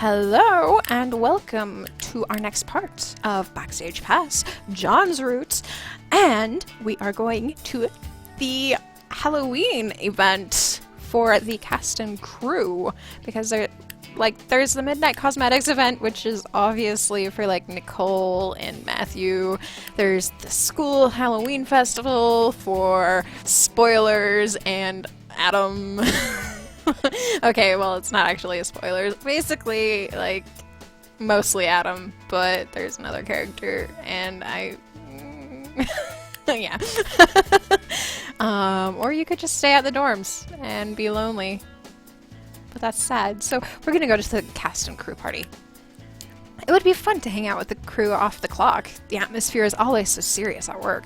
Hello and welcome to our next part of Backstage Pass, John's Roots, and we are going to the Halloween event for the cast and crew because there's the Midnight Cosmetics event, which is obviously for Nicole and Matthew. There's the school Halloween festival for spoilers and Adam. Okay, well, it's not actually a spoiler. It's basically, mostly Adam, but there's another character, and yeah. Or you could just stay at the dorms and be lonely. But that's sad. So we're gonna go to the cast and crew party. It would be fun to hang out with the crew off the clock. The atmosphere is always so serious at work.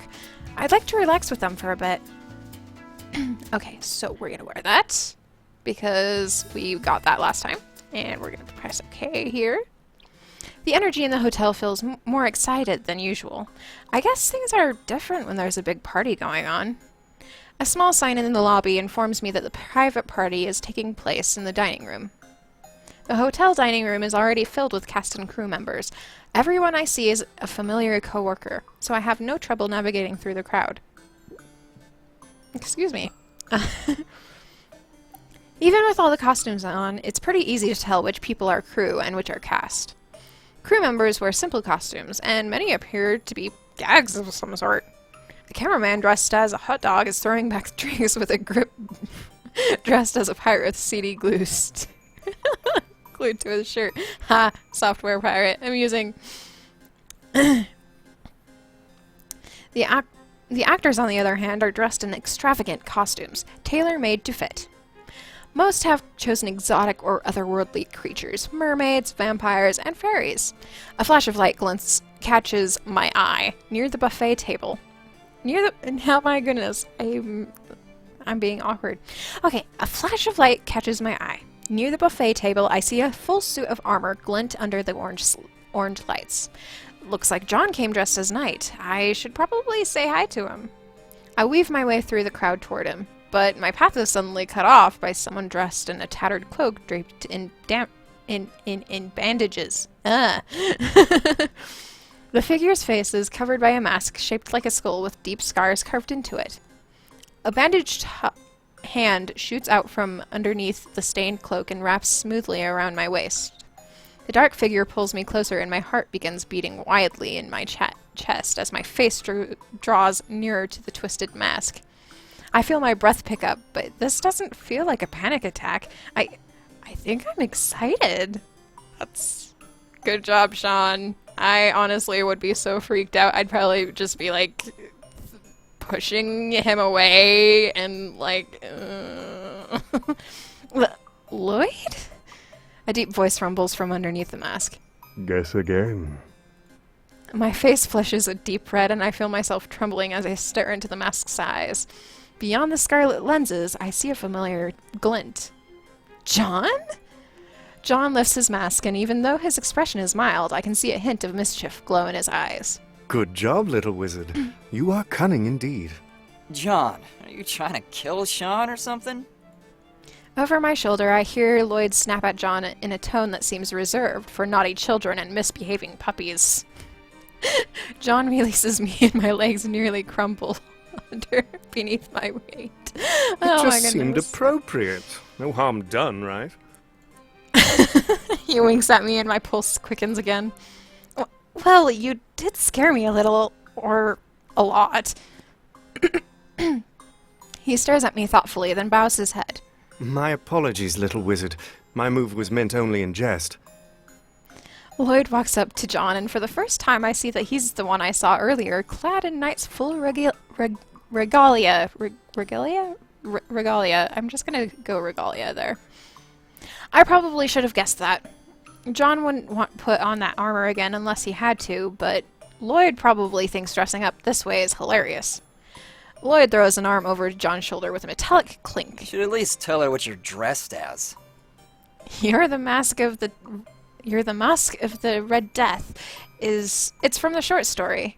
I'd like to relax with them for a bit. Okay, so we're gonna wear that, because we got that last time, and we're going to press OK here. The energy in the hotel feels more excited than usual. I guess things are different when there's a big party going on. A small sign in the lobby informs me that the private party is taking place in the dining room. The hotel dining room is already filled with cast and crew members. Everyone I see is a familiar coworker, so I have no trouble navigating through the crowd. Excuse me. Even with all the costumes on, it's pretty easy to tell which people are crew and which are cast. Crew members wear simple costumes, and many appear to be gags of some sort. The cameraman dressed as a hot dog is throwing back drinks with a grip dressed as a pirate with CD glued to his shirt. Ha! Software pirate. Amusing. The actors, on the other hand, are dressed in extravagant costumes, tailor-made to fit. Most have chosen exotic or otherworldly creatures, mermaids, vampires, and fairies. A flash of light catches my eye near the buffet table. Oh my goodness, I'm being awkward. Okay, a flash of light catches my eye. Near the buffet table, I see a full suit of armor glint under the orange lights. Looks like John came dressed as Knight. I should probably say hi to him. I weave my way through the crowd toward him, but my path is suddenly cut off by someone dressed in a tattered cloak draped in bandages. The figure's face is covered by a mask shaped like a skull with deep scars carved into it. A bandaged hand shoots out from underneath the stained cloak and wraps smoothly around my waist. The dark figure pulls me closer and my heart begins beating wildly in my chest as my face draws nearer to the twisted mask. I feel my breath pick up, but this doesn't feel like a panic attack. I think I'm excited. That's good job, Sean. I honestly would be so freaked out. I'd probably just be pushing him away and Lloyd? A deep voice rumbles from underneath the mask. Guess again. My face flushes a deep red and I feel myself trembling as I stare into the mask's eyes. Beyond the scarlet lenses, I see a familiar glint. John? John lifts his mask, and even though his expression is mild, I can see a hint of mischief glow in his eyes. Good job, little wizard. You are cunning indeed. John, are you trying to kill Sean or something? Over my shoulder, I hear Lloyd snap at John in a tone that seems reserved for naughty children and misbehaving puppies. John releases me and my legs nearly crumble beneath my weight. It just seemed appropriate. No harm done, right? He winks at me and my pulse quickens again. Well, you did scare me a little, or a lot. He stares at me thoughtfully, then bows his head. My apologies, little wizard. My move was meant only in jest. Lloyd walks up to John, and for the first time I see that he's the one I saw earlier, clad in Knight's full regalia. Regalia? I'm just gonna go regalia there. I probably should have guessed that. John wouldn't put on that armor again unless he had to, but Lloyd probably thinks dressing up this way is hilarious. Lloyd throws an arm over John's shoulder with a metallic clink. You should at least tell her what you're dressed as. You're the mask of the Red Death. It's from the short story.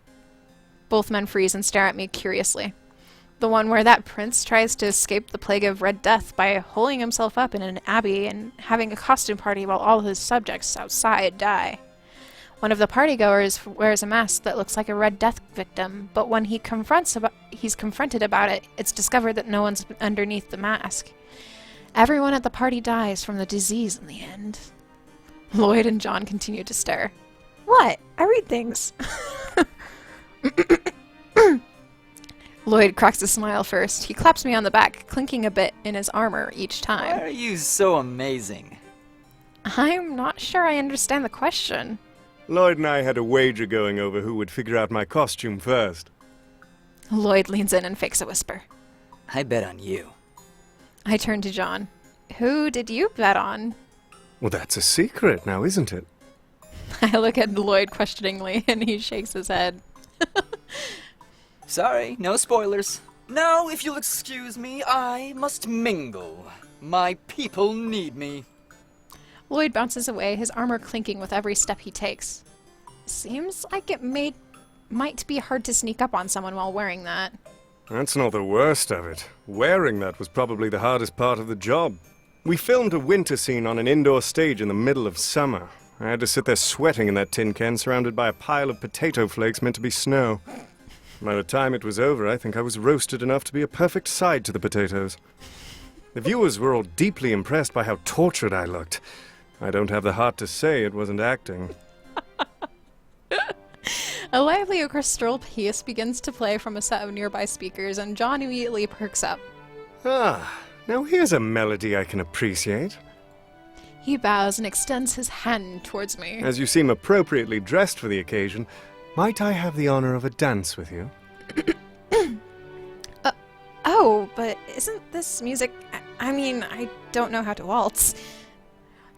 Both men freeze and stare at me curiously. The one where that prince tries to escape the plague of Red Death by holing himself up in an abbey and having a costume party while all his subjects outside die. One of the partygoers wears a mask that looks like a Red Death victim, but when he's confronted about it, it's discovered that no one's underneath the mask. Everyone at the party dies from the disease in the end. Lloyd and John continue to stare. What? I read things. Lloyd cracks a smile first. He claps me on the back, clinking a bit in his armor each time. Why are you so amazing? I'm not sure I understand the question. Lloyd and I had a wager going over who would figure out my costume first. Lloyd leans in and fakes a whisper. I bet on you. I turn to John. Who did you bet on? Well, that's a secret now, isn't it? I look at Lloyd questioningly, and he shakes his head. Sorry, no spoilers. Now, if you'll excuse me, I must mingle. My people need me. Lloyd bounces away, his armor clinking with every step he takes. Seems like it might be hard to sneak up on someone while wearing that. That's not the worst of it. Wearing that was probably the hardest part of the job. We filmed a winter scene on an indoor stage in the middle of summer. I had to sit there sweating in that tin can surrounded by a pile of potato flakes meant to be snow. By the time it was over, I think I was roasted enough to be a perfect side to the potatoes. The viewers were all deeply impressed by how tortured I looked. I don't have the heart to say it wasn't acting. A lively orchestral piece begins to play from a set of nearby speakers, and John immediately perks up. Ah, now here's a melody I can appreciate. He bows and extends his hand towards me. As you seem appropriately dressed for the occasion, might I have the honor of a dance with you? Oh, but isn't this music... I mean, I don't know how to waltz.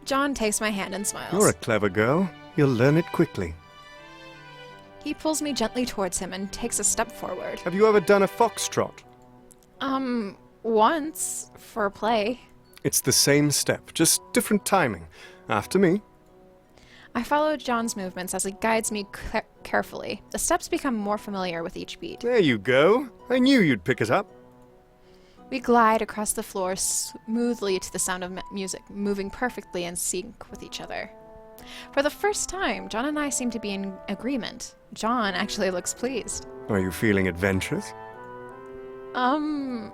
John takes my hand and smiles. You're a clever girl. You'll learn it quickly. He pulls me gently towards him and takes a step forward. Have you ever done a foxtrot? Once, for a play. It's the same step, just different timing. After me. I follow John's movements as he guides me carefully. The steps become more familiar with each beat. There you go. I knew you'd pick it up. We glide across the floor smoothly to the sound of music, moving perfectly in sync with each other. For the first time, John and I seem to be in agreement. John actually looks pleased. Are you feeling adventurous? John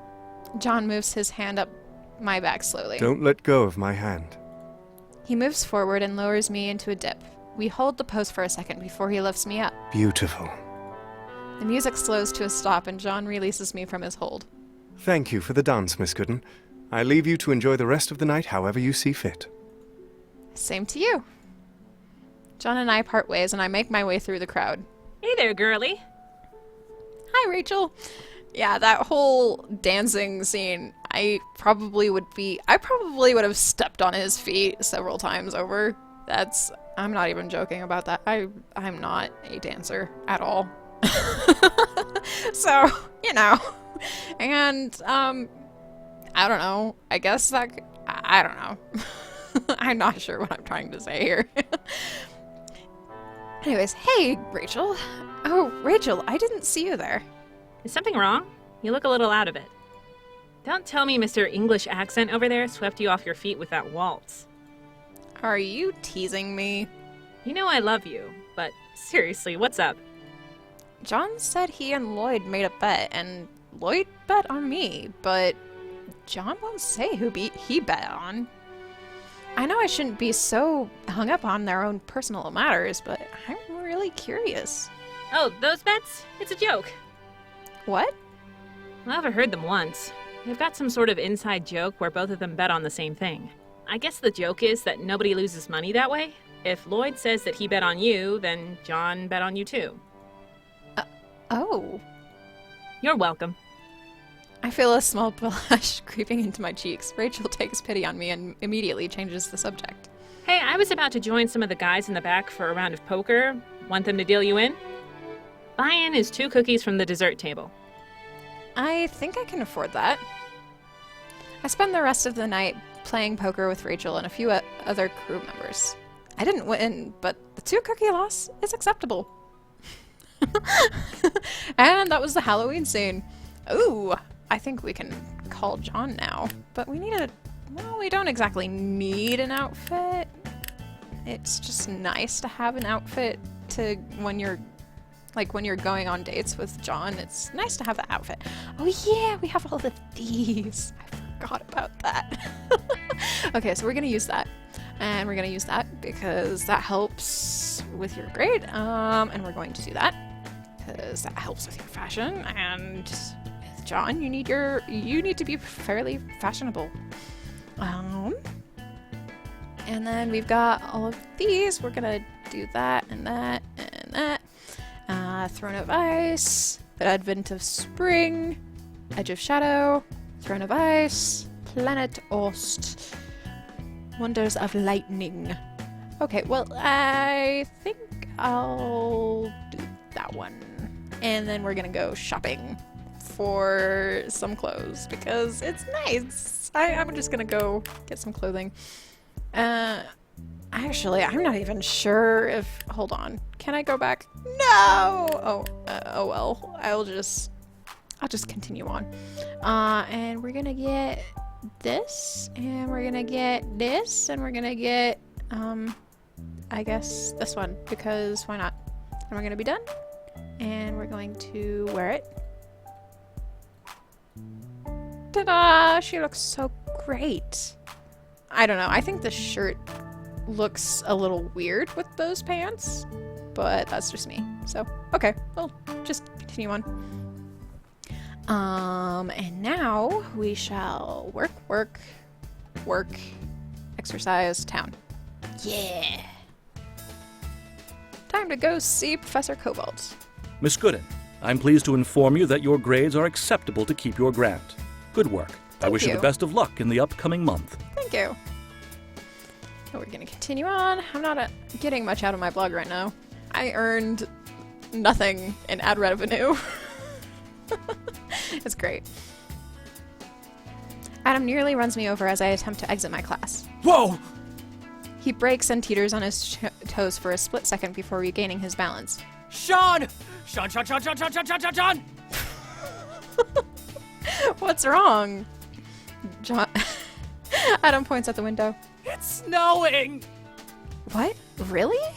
moves his hand up my back slowly. Don't let go of my hand. He moves forward and lowers me into a dip. We hold the pose for a second before he lifts me up. Beautiful. The music slows to a stop and John releases me from his hold. Thank you for the dance, Miss Gooden. I leave you to enjoy the rest of the night however you see fit. Same to you. John and I part ways and I make my way through the crowd. Hey there, girly. Hi, Rachel. Yeah, that whole dancing scene, I probably would have stepped on his feet several times over. I'm not even joking about that. I'm not a dancer at all. So, and, I don't know. I guess I don't know. I'm not sure what I'm trying to say here. Anyways, hey, Rachel. Oh, Rachel, I didn't see you there. Is something wrong? You look a little out of it. Don't tell me Mr. English accent over there swept you off your feet with that waltz. Are you teasing me? You know I love you, but seriously, what's up? John said he and Lloyd made a bet, and Lloyd bet on me, but John won't say who he bet on. I know I shouldn't be so hung up on their own personal matters, but I'm really curious. Oh, those bets? It's a joke. What? Well, I've heard them once. They've got some sort of inside joke where both of them bet on the same thing. I guess the joke is that nobody loses money that way. If Lloyd says that he bet on you, then John bet on you too. Oh. You're welcome. I feel a small blush creeping into my cheeks. Rachel takes pity on me and immediately changes the subject. Hey, I was about to join some of the guys in the back for a round of poker. Want them to deal you in? Buy-in is 2 cookies from the dessert table. I think I can afford that. I spend the rest of the night playing poker with Rachel and a few other crew members. I didn't win, but the 2-cookie loss is acceptable. And that was the Halloween scene. Ooh, I think we can call John now. But we need a... Well, we don't exactly need an outfit. It's just nice to have an outfit to when you're... Like, when you're going on dates with John, it's nice to have that outfit. Oh yeah, we have all of these. I forgot about that. Okay, so we're gonna use that. And we're gonna use that because that helps with your grade. And we're going to do that because that helps with your fashion. And with John, you need to be fairly fashionable. And then we've got all of these. We're gonna do that and that and that. Throne of Ice, the Advent of Spring, Edge of Shadow, Throne of Ice, Planet Ost, Wonders of Lightning. Okay, well, I think I'll do that one. And then we're gonna go shopping for some clothes because it's nice. I'm just gonna go get some clothing. Actually, I'm not even sure if... Hold on. Can I go back? No! Oh well. I'll just continue on. And we're gonna get this, and we're gonna get this, and we're gonna get, I guess this one, because why not? And we're gonna be done, and we're going to wear it. Ta-da! She looks so great. I don't know. I think the shirt looks a little weird with those pants, but that's just me. So, okay, we'll just continue on. And now we shall work, exercise, town. Yeah! Time to go see Professor Cobalt. Miss Gooden, I'm pleased to inform you that your grades are acceptable to keep your grant. Good work. I wish you the best of luck in the upcoming month. Thank you. So we're gonna continue on. I'm not getting much out of my blog right now. I earned nothing in ad revenue. It's great. Adam nearly runs me over as I attempt to exit my class. Whoa! He breaks and teeters on his toes for a split second before regaining his balance. Sean! Sean! What's wrong? John. Adam points out the window. It's snowing! What? Really?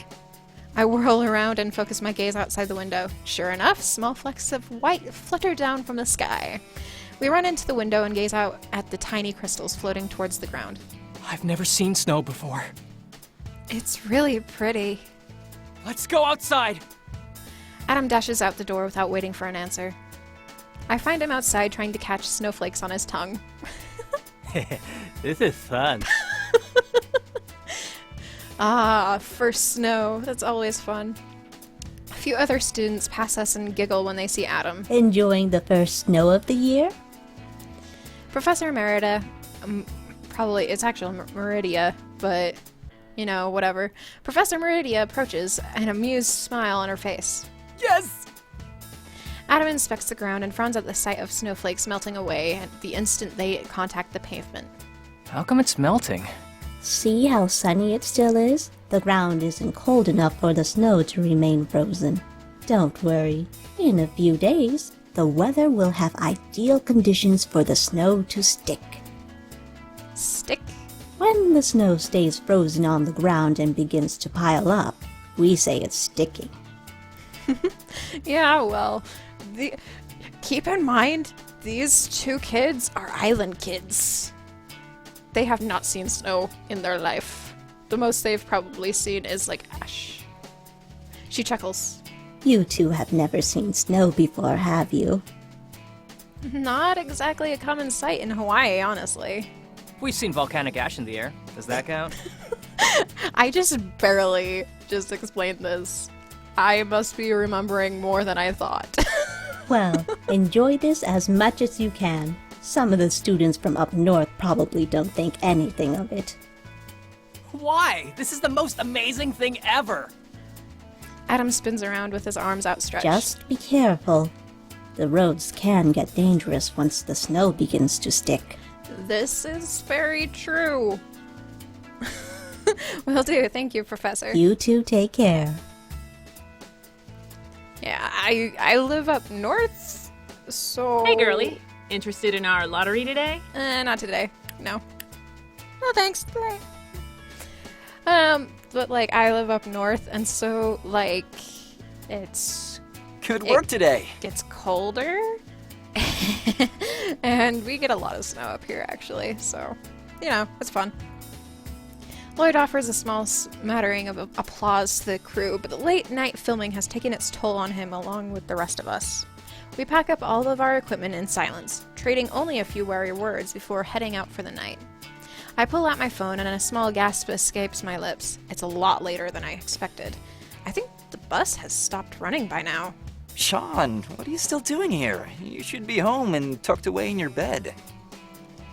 I whirl around and focus my gaze outside the window. Sure enough, small flecks of white flutter down from the sky. We run into the window and gaze out at the tiny crystals floating towards the ground. I've never seen snow before. It's really pretty. Let's go outside! Adam dashes out the door without waiting for an answer. I find him outside trying to catch snowflakes on his tongue. This is fun. Ah, first snow. That's always fun. A few other students pass us and giggle when they see Adam. Enjoying the first snow of the year? Professor Merida, probably, it's actually Meridia, but, you know, whatever. Professor Meridia approaches, an amused smile on her face. Yes! Adam inspects the ground and frowns at the sight of snowflakes melting away at the instant they contact the pavement. How come it's melting? See how sunny it still is? The ground isn't cold enough for the snow to remain frozen. Don't worry. In a few days, the weather will have ideal conditions for the snow to stick. Stick? When the snow stays frozen on the ground and begins to pile up, we say it's sticking. Yeah, well, keep in mind, these two kids are island kids. They have not seen snow in their life. The most they've probably seen is, like, ash. She chuckles. You two have never seen snow before, have you? Not exactly a common sight in Hawaii, honestly. We've seen volcanic ash in the air. Does that count? I just barely just explained this. I must be remembering more than I thought. Well, enjoy this as much as you can. Some of the students from up north probably don't think anything of it. Why? This is the most amazing thing ever! Adam spins around with his arms outstretched. Just be careful. The roads can get dangerous once the snow begins to stick. This is very true. Will do. Thank you, Professor. You two take care. Yeah, I live up north So... Hey, girly. Interested in our lottery today? Not today. No. No thanks. Bye. But like, I live up north, and so, like, Good work today. gets colder. And we get a lot of snow up here, actually, so, you know, it's fun. Lloyd offers a small smattering of applause to the crew, but the late night filming has taken its toll on him along with the rest of us. We pack up all of our equipment in silence, trading only a few wary words before heading out for the night. I pull out my phone and a small gasp escapes my lips. It's a lot later than I expected. I think the bus has stopped running by now. Sean, what are you still doing here? You should be home and tucked away in your bed.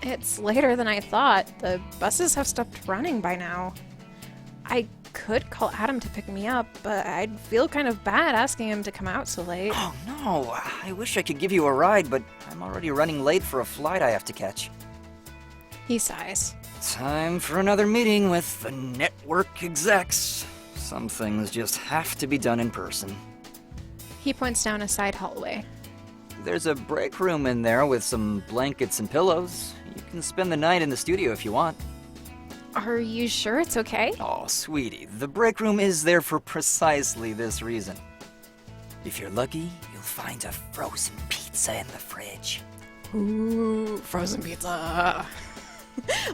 It's later than I thought. The buses have stopped running by now. I could call Adam to pick me up, but I'd feel kind of bad asking him to come out so late. Oh no, I wish I could give you a ride, but I'm already running late for a flight I have to catch. He sighs. Time for another meeting with the network execs. Some things just have to be done in person. He points down a side hallway. There's a break room in there with some blankets and pillows. You can spend the night in the studio if you want. Are you sure it's okay? Oh, sweetie, the break room is there for precisely this reason. If you're lucky, you'll find a frozen pizza in the fridge. Ooh, frozen pizza.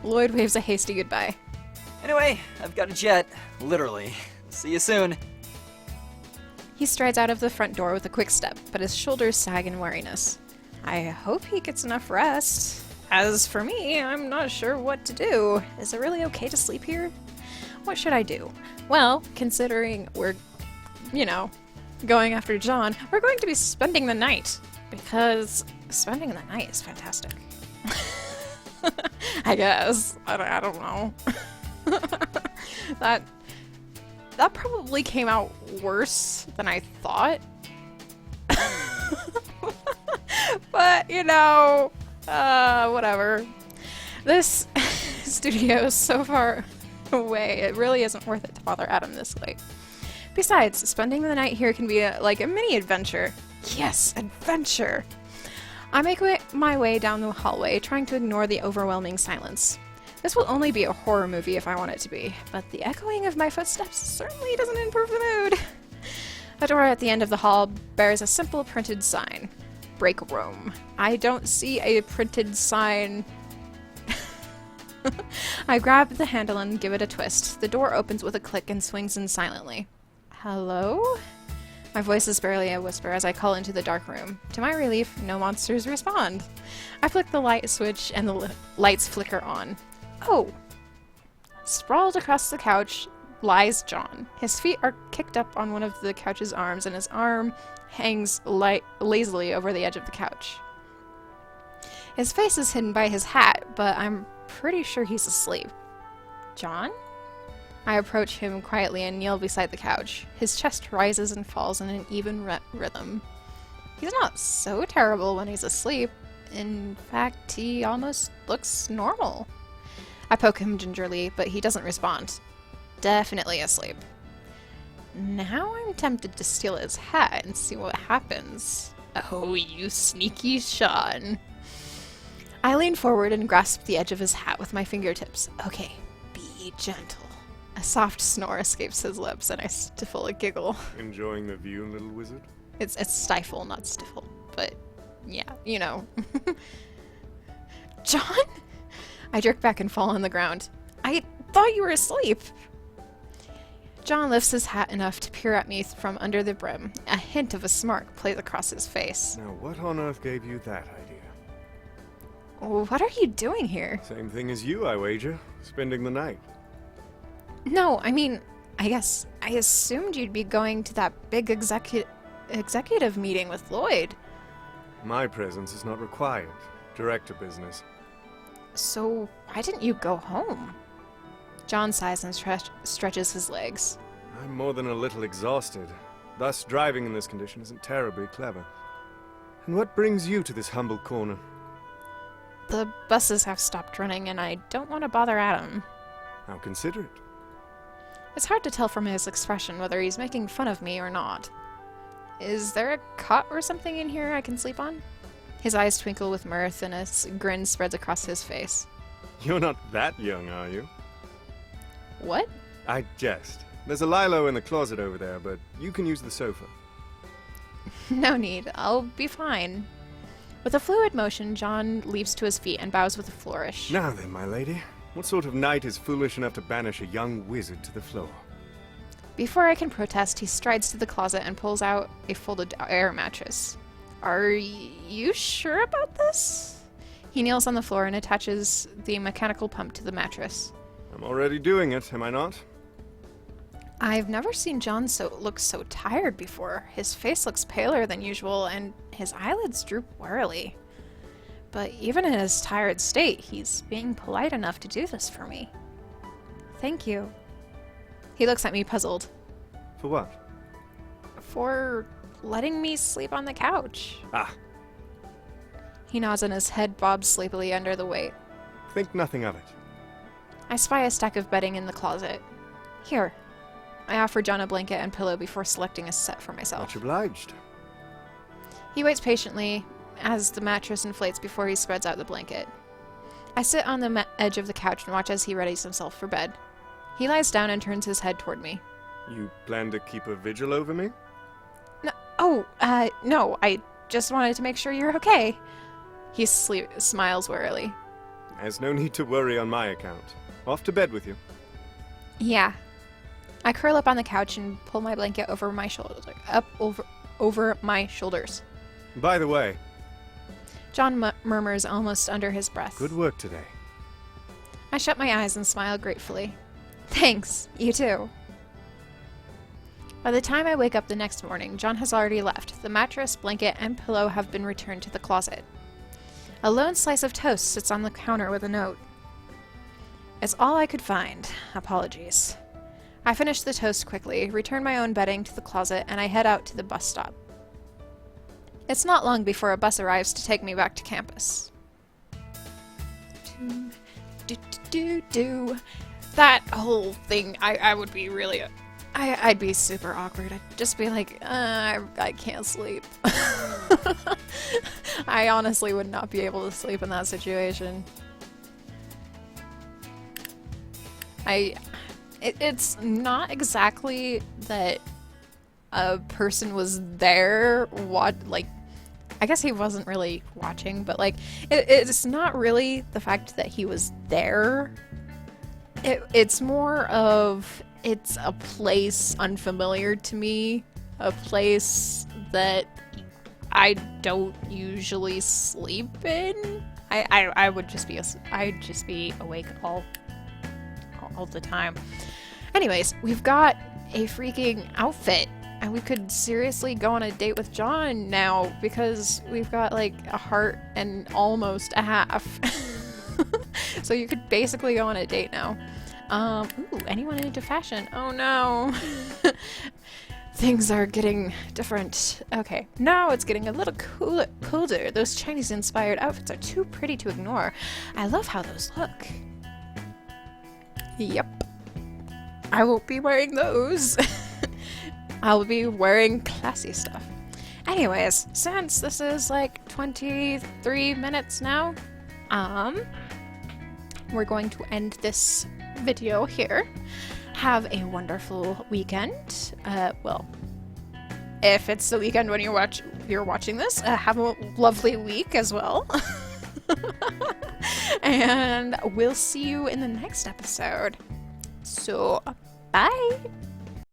Lloyd waves a hasty goodbye. Anyway, I've got a jet. Literally. See you soon. He strides out of the front door with a quick step, but his shoulders sag in weariness. I hope he gets enough rest. As for me, I'm not sure what to do. Is it really okay to sleep here? What should I do? Well, considering we're, you know, going after John, we're going to be spending the night. Because spending the night is fantastic. I guess. I don't know. That probably came out worse than I thought. But, you know, whatever. This studio is so far away, it really isn't worth it to bother Adam this late. Besides, spending the night here can be like a mini adventure. Yes, adventure! I make my way down the hallway, trying to ignore the overwhelming silence. This will only be a horror movie if I want it to be, but the echoing of my footsteps certainly doesn't improve the mood. A door at the end of the hall bears a simple printed sign. Break room. I don't see a printed sign. I grab the handle and give it a twist. The door opens with a click and swings in silently. Hello? My voice is barely a whisper as I call into the dark room. To my relief, no monsters respond. I flick the light switch and the lights flicker on. Oh! Sprawled across the couch lies John. His feet are kicked up on one of the couch's arms and his arm hangs lazily over the edge of the couch. His face is hidden by his hat, but I'm pretty sure he's asleep. John? I approach him quietly and kneel beside the couch. His chest rises and falls in an even rhythm. He's not so terrible when he's asleep. In fact, he almost looks normal. I poke him gingerly, but he doesn't respond. Definitely asleep. Now I'm tempted to steal his hat and see what happens. Oh, you sneaky Sean. I lean forward and grasp the edge of his hat with my fingertips. Okay, be gentle. A soft snore escapes his lips, and I stifle a giggle. Enjoying the view, little wizard? It's stifle, not stifle. But, yeah, you know. John? I jerk back and fall on the ground. I thought you were asleep. John lifts his hat enough to peer at me from under the brim. A hint of a smirk plays across his face. Now, what on earth gave you that idea? What are you doing here? Same thing as you, I wager. Spending the night. No, I mean, I assumed you'd be going to that big executive meeting with Lloyd. My presence is not required. Director business. So why didn't you go home? John sighs and stretches his legs. I'm more than a little exhausted. Thus, driving in this condition isn't terribly clever. And what brings you to this humble corner? The buses have stopped running, and I don't want to bother Adam. How considerate. It's hard to tell from his expression whether he's making fun of me or not. Is there a cot or something in here I can sleep on? His eyes twinkle with mirth and a grin spreads across his face. You're not that young, are you? What? I jest. There's a Lilo in the closet over there, but you can use the sofa. No need. I'll be fine. With a fluid motion, John leaps to his feet and bows with a flourish. Now then, my lady. What sort of knight is foolish enough to banish a young wizard to the floor? Before I can protest, he strides to the closet and pulls out a folded air mattress. Are you sure about this? He kneels on the floor and attaches the mechanical pump to the mattress. I'm already doing it, am I not? I've never seen John look so tired before. His face looks paler than usual, and his eyelids droop wearily. But even in his tired state, he's being polite enough to do this for me. Thank you. He looks at me puzzled. For what? For letting me sleep on the couch. Ah, He nods and his head bobs sleepily under the weight. think nothing of it. I spy a stack of bedding in the closet. Here. I offer John a blanket and pillow before selecting a set for myself. Much obliged. He waits patiently as the mattress inflates before he spreads out the blanket. I sit on the edge of the couch and watch as he readies himself for bed. He lies down and turns his head toward me. You plan to keep a vigil over me? No, I just wanted to make sure you're okay. He smiles wearily. There's no need to worry on my account. Off to bed with you. Yeah. I curl up on the couch and pull my blanket over my over my shoulders. By the way, John murmurs almost under his breath. good work today. I shut my eyes and smile gratefully. Thanks, you too. By the time I wake up the next morning, John has already left. The mattress, blanket, and pillow have been returned to the closet. A lone slice of toast sits on the counter with a note. It's all I could find. Apologies. I finish the toast quickly, return my own bedding to the closet, and I head out to the bus stop. It's not long before a bus arrives to take me back to campus. That whole thing, I would be really... I'd be super awkward. I'd just be like, I can't sleep. I honestly would not be able to sleep in that situation. It's not exactly that a person was there, I guess he wasn't really watching, but it's not really the fact that he was there. It's more of, it's a place unfamiliar to me, a place that I don't usually sleep in. I'd just be awake all the time. Anyways, we've got a freaking outfit, and we could seriously go on a date with John now because we've got like a heart and almost a half. So you could basically go on a date now. Ooh, anyone into fashion? Oh no. Things are getting different. Okay, now it's getting a little colder. Those Chinese-inspired outfits are too pretty to ignore. I love how those look. Yep. I won't be wearing those. I'll be wearing classy stuff. Anyways, since this is like 23 minutes now, we're going to end this video here. Have a wonderful weekend. Well, if it's the weekend when you're watching this, have a lovely week as well. And we'll see you in the next episode. So, bye!